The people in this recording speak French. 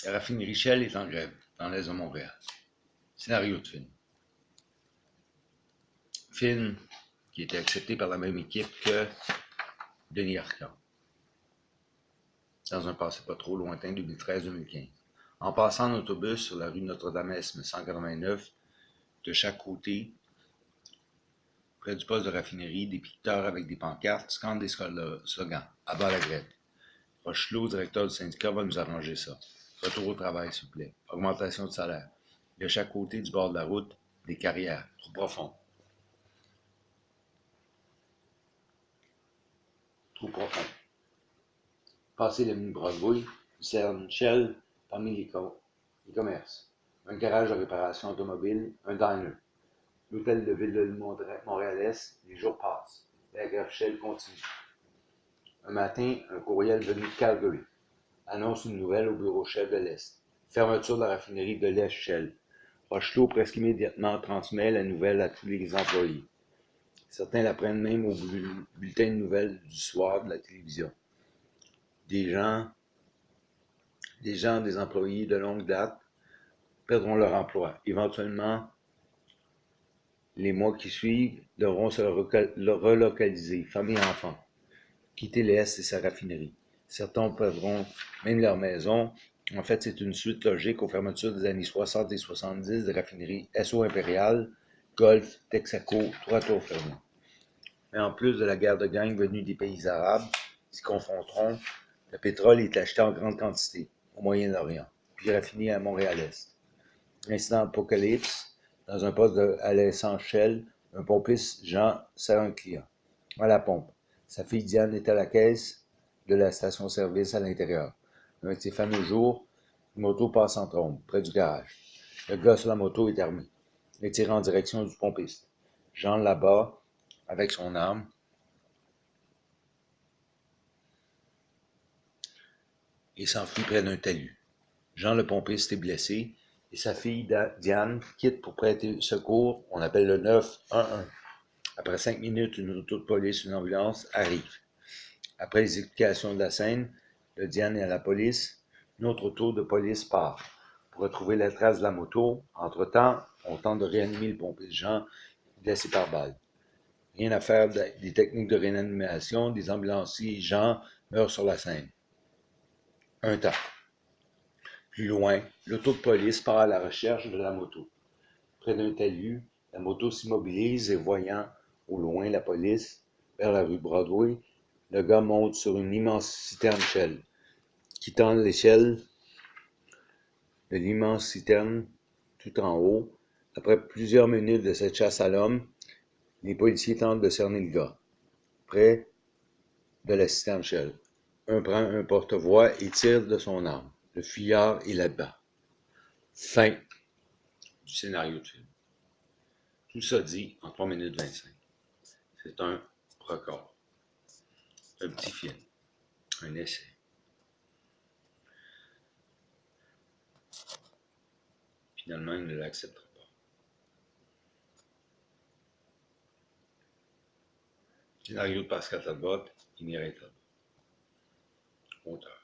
La raffinerie Shell est en grève dans l'est de Montréal. Scénario de film. Film qui était accepté par la même équipe que Denis Arcand, dans un passé pas trop lointain, 2013-2015. En passant en autobus sur la rue Notre-Dame-Est 189, de chaque côté, près du poste de raffinerie, des picteurs avec des pancartes scandent des slogans. À bas la grève. Rochelot, directeur du syndicat, va nous arranger ça. Retour au travail, s'il vous plaît. Augmentation de salaire. De chaque côté du bord de la route, des carrières trop profondes. Trop profondes. Passer l'avenue Broadway, cerne Shell parmi les commerces. Un garage de réparation automobile, un diner. L'hôtel de ville de Montréal-Est, les jours passent. La grève Shell continue. Un matin, un courriel venu de Calgary annonce une nouvelle au bureau chef de l'Est. Fermeture de la raffinerie de l'Est Shell. Rochelot presque immédiatement transmet la nouvelle à tous les employés. Certains l'apprennent même au bulletin de nouvelles du soir de la télévision. Des employés de longue date, perdront leur emploi. Éventuellement, les mois qui suivent devront se relocaliser, famille et enfants, quitter l'Est et sa raffinerie. Certains perdront même leur maison. En fait, c'est une suite logique aux fermetures des années 60 et 70 des raffineries Esso Impérial, Golf, Texaco, trois tours fermés. Mais en plus de la guerre de gang venue des pays arabes, s'y confronteront, le pétrole est acheté en grande quantité au Moyen-Orient, puis raffiné à Montréal-Est. Incident apocalypse, dans un poste à l'essence Shell, un pompiste, Jean, sert un client à la pompe. Sa fille Diane est à la caisse de la station-service à l'intérieur. Un de ces fameux jours, une moto passe en trombe, près du garage. Le gars sur la moto est armé. Il tire en direction du pompiste. Jean l'abat avec son arme. Et s'enfuit près d'un talus. Jean le pompiste est blessé et sa fille Diane quitte pour prêter secours. On appelle le 911. Après 5 minutes, une auto de police, une ambulance arrive. Après les explications de la scène, de Diane et à la police, une autre auto de police part pour retrouver la trace de la moto. Entre-temps, on tente de réanimer le pompiste Jean, blessé par balle. Rien à faire des techniques de réanimation, des ambulanciers Jean meurent sur la scène. Un temps. Plus loin, l'auto de police part à la recherche de la moto. Près d'un talus, la moto s'immobilise et voyant au loin la police, vers la rue Broadway, le gars monte sur une immense citerne Shell. Quittant l'échelle de l'immense citerne tout en haut, après plusieurs minutes de cette chasse à l'homme, les policiers tentent de cerner le gars, près de la citerne Shell. Un prend un porte-voix et tire de son arme. Le fuyard est là-bas. Fin du scénario de film. Tout ça dit en 3 minutes 25. C'est un record. Un petit film. Un essai. Finalement, il ne l'acceptera pas. Scénario de Pascal Talbot, Mireille Talbot. Auteur.